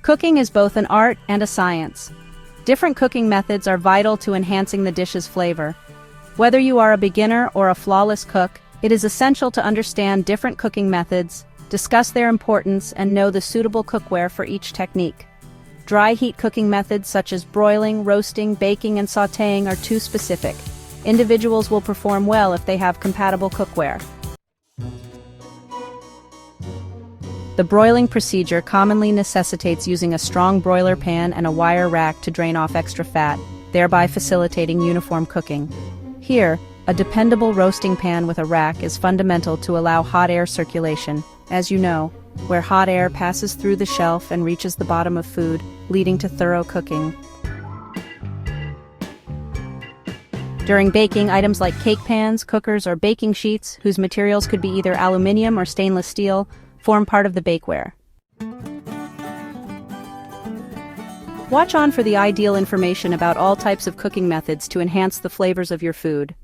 Cooking is both an art and a science. Different cooking methods are vital to enhancing the dish's flavor. Whether you are a beginner or a flawless cook, it is essential to understand different cooking methods, discuss their importance, and know the suitable cookware for each technique. Dry heat cooking methods such as broiling, roasting, baking, and sautéing are too specific. Individuals will perform well if they have compatible cookware. The broiling procedure commonly necessitates using a strong broiler pan and a wire rack to drain off extra fat, thereby facilitating uniform cooking. Here, a dependable roasting pan with a rack is fundamental to allow hot air circulation, as you know, where hot air passes through the shelf and reaches the bottom of food, leading to thorough cooking. During baking, items like cake pans, cookers, or baking sheets, whose materials could be either aluminum or stainless steel, form part of the bakeware. Watch on for the ideal information about all types of cooking methods to enhance the flavors of your food.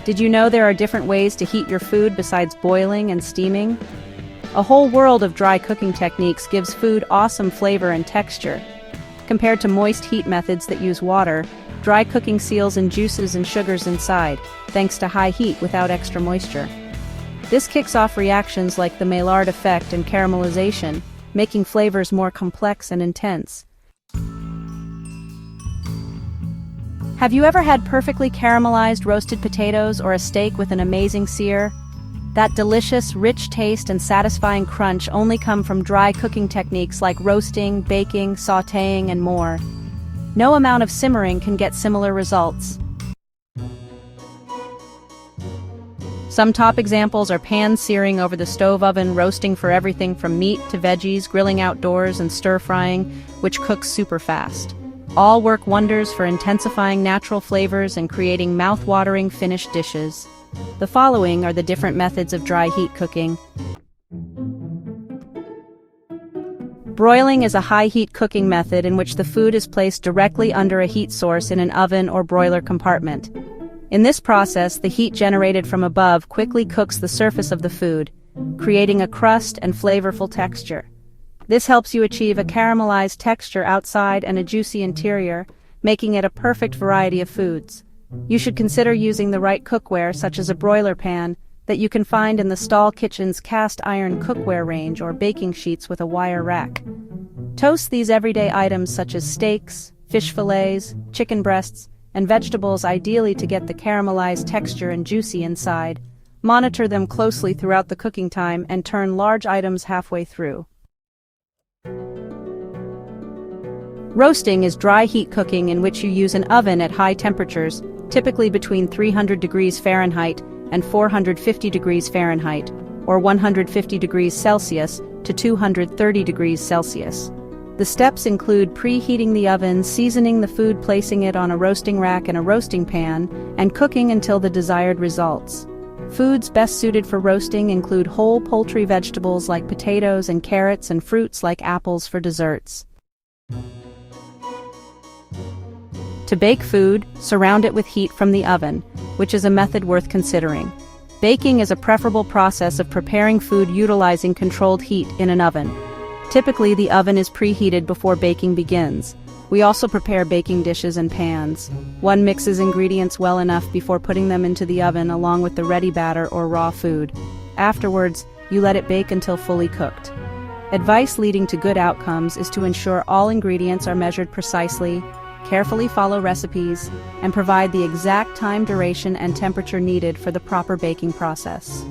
Did you know there are different ways to heat your food besides boiling and steaming? A whole world of dry cooking techniques gives food awesome flavor and texture. Compared to moist heat methods that use water, dry cooking seals in juices and sugars inside, thanks to high heat without extra moisture. This kicks off reactions like the Maillard effect and caramelization, making flavors more complex and intense. Have you ever had perfectly caramelized roasted potatoes or a steak with an amazing sear? That delicious, rich taste and satisfying crunch only come from dry cooking techniques like roasting, baking, sautéing, and more. No amount of simmering can get similar results. Some top examples are pan-searing over the stove oven, roasting for everything from meat to veggies, grilling outdoors, and stir-frying, which cooks super fast. All work wonders for intensifying natural flavors and creating mouth-watering finished dishes. The following are the different methods of dry heat cooking. Broiling is a high-heat cooking method in which the food is placed directly under a heat source in an oven or broiler compartment. In this process, the heat generated from above quickly cooks the surface of the food, creating a crust and flavorful texture. This helps you achieve a caramelized texture outside and a juicy interior, making it a perfect variety of foods. You should consider using the right cookware, such as a broiler pan, that you can find in the Stall Kitchen's cast iron cookware range or baking sheets with a wire rack. Toast these everyday items such as steaks, fish fillets, chicken breasts, and vegetables ideally to get the caramelized texture and juicy inside. Monitor them closely throughout the cooking time and turn large items halfway through. Roasting is dry heat cooking in which you use an oven at high temperatures, typically between 300 degrees Fahrenheit and 450 degrees Fahrenheit, or 150 degrees Celsius to 230 degrees Celsius. The steps include preheating the oven, seasoning the food, placing it on a roasting rack and a roasting pan, and cooking until the desired results. Foods best suited for roasting include whole poultry vegetables like potatoes and carrots and fruits like apples for desserts. To bake food, surround it with heat from the oven, which is a method worth considering. Baking is a preferable process of preparing food utilizing controlled heat in an oven. Typically, the oven is preheated before baking begins. We also prepare baking dishes and pans. One mixes ingredients well enough before putting them into the oven along with the ready batter or raw food. Afterwards, you let it bake until fully cooked. Advice leading to good outcomes is to ensure all ingredients are measured precisely, carefully follow recipes, and provide the exact time, duration, and temperature needed for the proper baking process.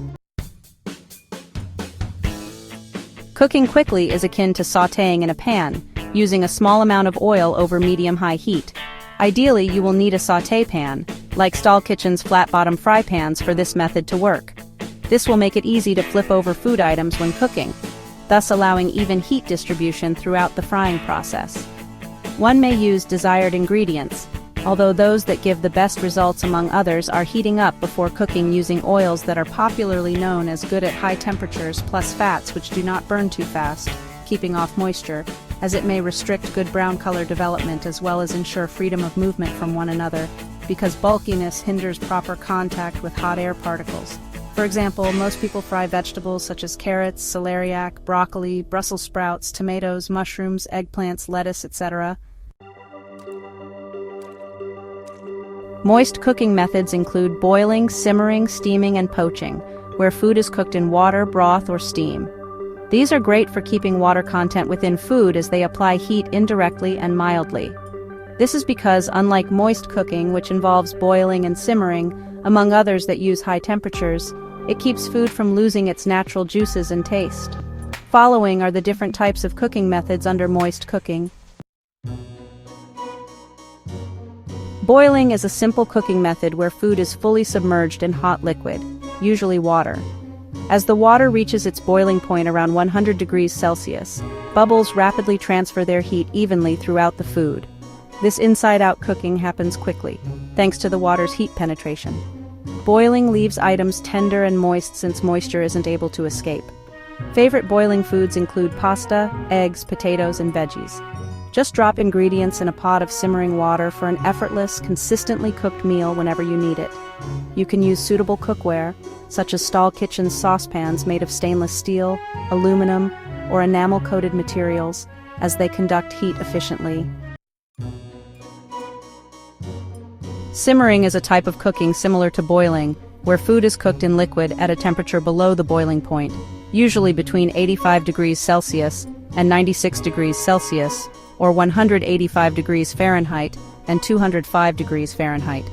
Cooking quickly is akin to sautéing in a pan, using a small amount of oil over medium-high heat. Ideally, you will need a sauté pan, like Stall Kitchen's flat-bottom fry pans, for this method to work. This will make it easy to flip over food items when cooking, thus allowing even heat distribution throughout the frying process. One may use desired ingredients, although those that give the best results among others are heating up before cooking using oils that are popularly known as good at high temperatures, plus fats which do not burn too fast, keeping off moisture, as it may restrict good brown color development as well as ensure freedom of movement from one another, because bulkiness hinders proper contact with hot air particles. For example, most people fry vegetables such as carrots, celeriac, broccoli, Brussels sprouts, tomatoes, mushrooms, eggplants, lettuce, etc. Moist cooking methods include boiling, simmering, steaming, and poaching, where food is cooked in water, broth, or steam. These are great for keeping water content within food as they apply heat indirectly and mildly. This is because, unlike moist cooking, which involves boiling and simmering, among others that use high temperatures, it keeps food from losing its natural juices and taste. Following are the different types of cooking methods under moist cooking. Boiling is a simple cooking method where food is fully submerged in hot liquid, usually water. As the water reaches its boiling point around 100 degrees Celsius, bubbles rapidly transfer their heat evenly throughout the food. This inside-out cooking happens quickly, thanks to the water's heat penetration. Boiling leaves items tender and moist since moisture isn't able to escape. Favorite boiling foods include pasta, eggs, potatoes, and veggies. Just drop ingredients in a pot of simmering water for an effortless, consistently cooked meal whenever you need it. You can use suitable cookware, such as Stahl Kitchen's saucepans made of stainless steel, aluminum, or enamel-coated materials, as they conduct heat efficiently. Simmering is a type of cooking similar to boiling, where food is cooked in liquid at a temperature below the boiling point, usually between 85 degrees Celsius and 96 degrees Celsius, or 185 degrees Fahrenheit and 205 degrees Fahrenheit.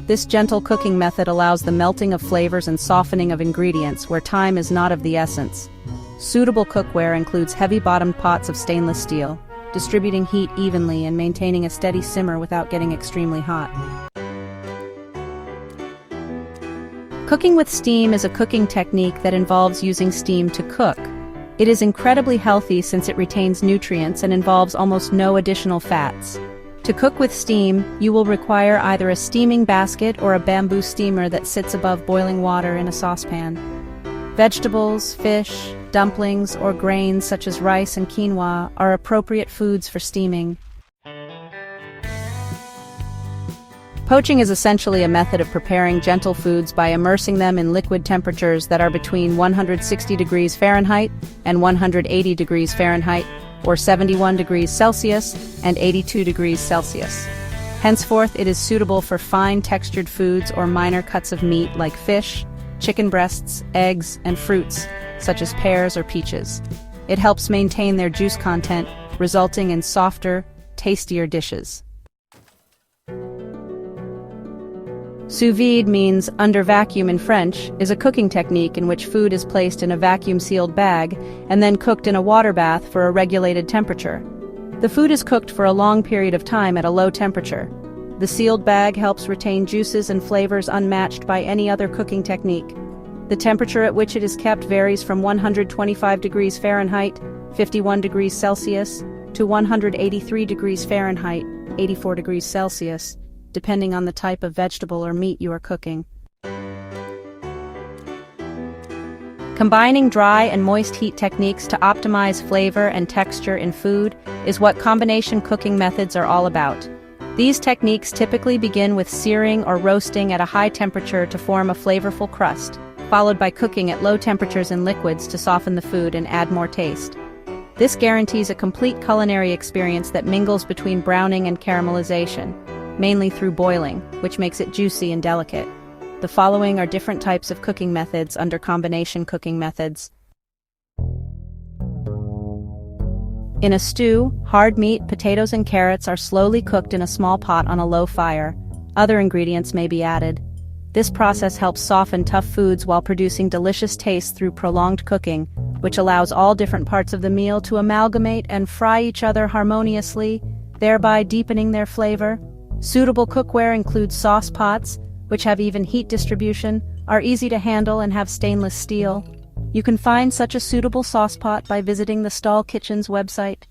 This gentle cooking method allows the melting of flavors and softening of ingredients where time is not of the essence. Suitable cookware includes heavy-bottomed pots of stainless steel, distributing heat evenly and maintaining a steady simmer without getting extremely hot. Cooking with steam is a cooking technique that involves using steam to cook. It is incredibly healthy since it retains nutrients and involves almost no additional fats. To cook with steam, you will require either a steaming basket or a bamboo steamer that sits above boiling water in a saucepan. Vegetables, fish, dumplings, or grains such as rice and quinoa are appropriate foods for steaming. Poaching is essentially a method of preparing gentle foods by immersing them in liquid temperatures that are between 160 degrees Fahrenheit and 180 degrees Fahrenheit, or 71 degrees Celsius and 82 degrees Celsius. Henceforth, it is suitable for fine textured foods or minor cuts of meat like fish, chicken breasts, eggs, and fruits, such as pears or peaches. It helps maintain their juice content, resulting in softer, tastier dishes. Sous vide means under vacuum in French, is a cooking technique in which food is placed in a vacuum-sealed bag and then cooked in a water bath for a regulated temperature. The food is cooked for a long period of time at a low temperature. The sealed bag helps retain juices and flavors unmatched by any other cooking technique. The temperature at which it is kept varies from 125 degrees Fahrenheit, 51 degrees Celsius, to 183 degrees Fahrenheit, 84 degrees Celsius, depending on the type of vegetable or meat you are cooking. Combining dry and moist heat techniques to optimize flavor and texture in food is what combination cooking methods are all about. These techniques typically begin with searing or roasting at a high temperature to form a flavorful crust, followed by cooking at low temperatures in liquids to soften the food and add more taste. This guarantees a complete culinary experience that mingles between browning and caramelization, mainly through boiling, which makes it juicy and delicate. The following are different types of cooking methods under combination cooking methods. In a stew, hard meat, potatoes, and carrots are slowly cooked in a small pot on a low fire. Other ingredients may be added. This process helps soften tough foods while producing delicious taste through prolonged cooking, which allows all different parts of the meal to amalgamate and fry each other harmoniously, thereby deepening their flavor. Suitable cookware includes sauce pots, which have even heat distribution, are easy to handle, and have stainless steel. You can find such a suitable sauce pot by visiting the Stahl Kitchen's website.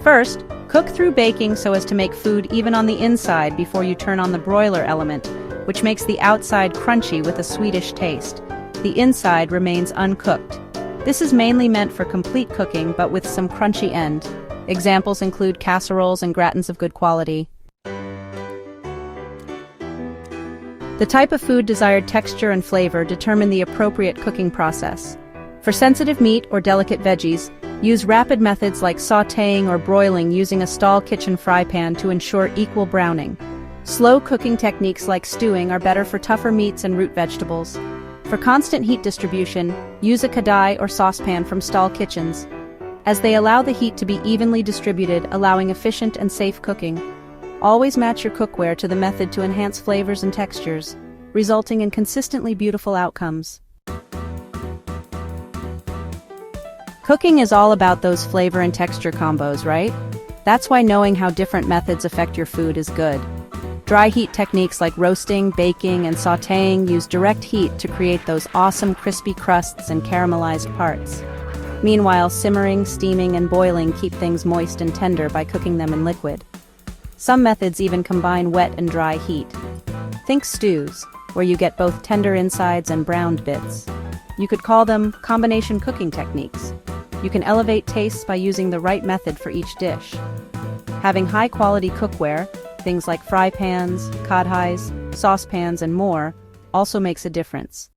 First, cook through baking so as to make food even on the inside before you turn on the broiler element, which makes the outside crunchy with a sweetish taste. The inside remains uncooked. This is mainly meant for complete cooking, but with some crunchy end. Examples include casseroles and gratins of good quality. The type of food, desired texture and flavor determine the appropriate cooking process. For sensitive meat or delicate veggies, use rapid methods like sautéing or broiling using a stall kitchen fry pan to ensure equal browning. Slow cooking techniques like stewing are better for tougher meats and root vegetables. For constant heat distribution, use a kadai or saucepan from stall kitchens, as they allow the heat to be evenly distributed, allowing efficient and safe cooking. Always match your cookware to the method to enhance flavors and textures, resulting in consistently beautiful outcomes. Cooking is all about those flavor and texture combos, right? That's why knowing how different methods affect your food is good. Dry heat techniques like roasting, baking, and sautéing use direct heat to create those awesome crispy crusts and caramelized parts. Meanwhile, simmering, steaming, and boiling keep things moist and tender by cooking them in liquid. Some methods even combine wet and dry heat. Think stews, where you get both tender insides and browned bits. You could call them combination cooking techniques. You can elevate tastes by using the right method for each dish. Having high-quality cookware, things like fry pans, kadhais, saucepans, and more, also makes a difference.